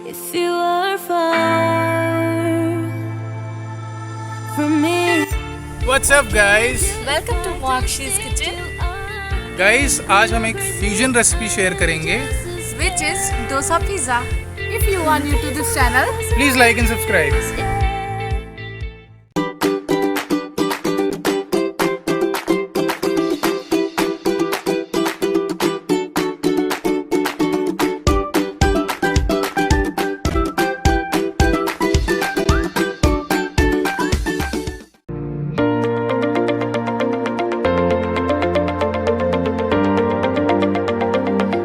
if you are far from me. What's up guys? Welcome to Mohakshi's kitchen, Guys, आज हम एक fusion recipe share करेंगे. which is Dosa Pizza. If you are new to this channel, Please like and subscribe.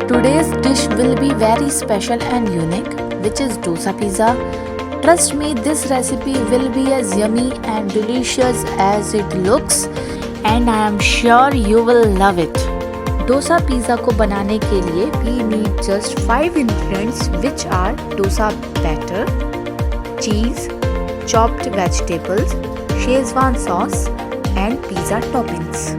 Today's dish will be very special and unique, which is dosa pizza. Trust me, this recipe will be as yummy and delicious as it looks, and I am sure you will love it. Dosa pizza को बनाने के लिए we need just 5 ingredients, which are dosa batter, cheese, chopped vegetables, Szechuan sauce, and pizza toppings.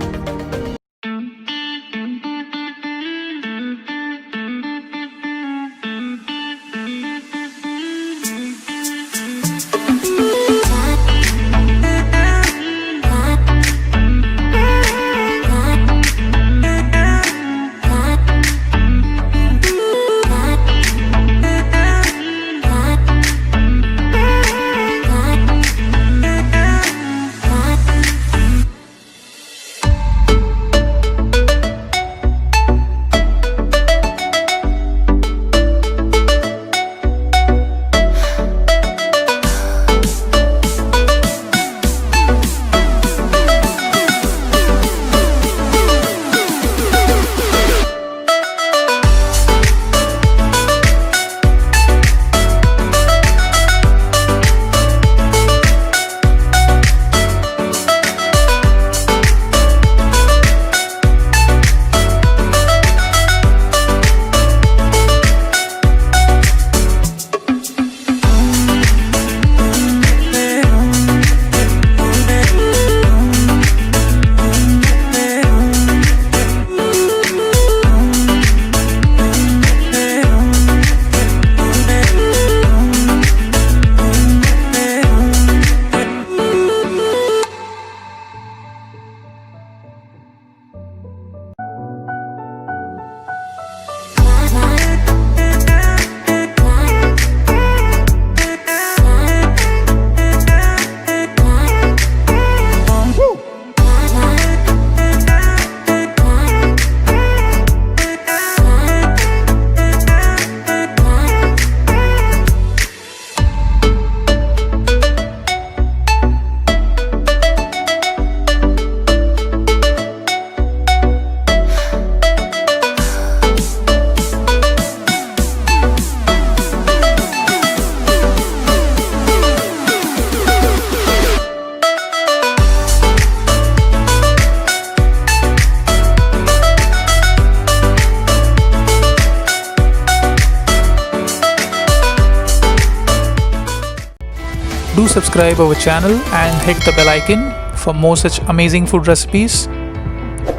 Do subscribe our channel and hit the bell icon for more such amazing food recipes.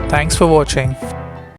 Thanks for watching.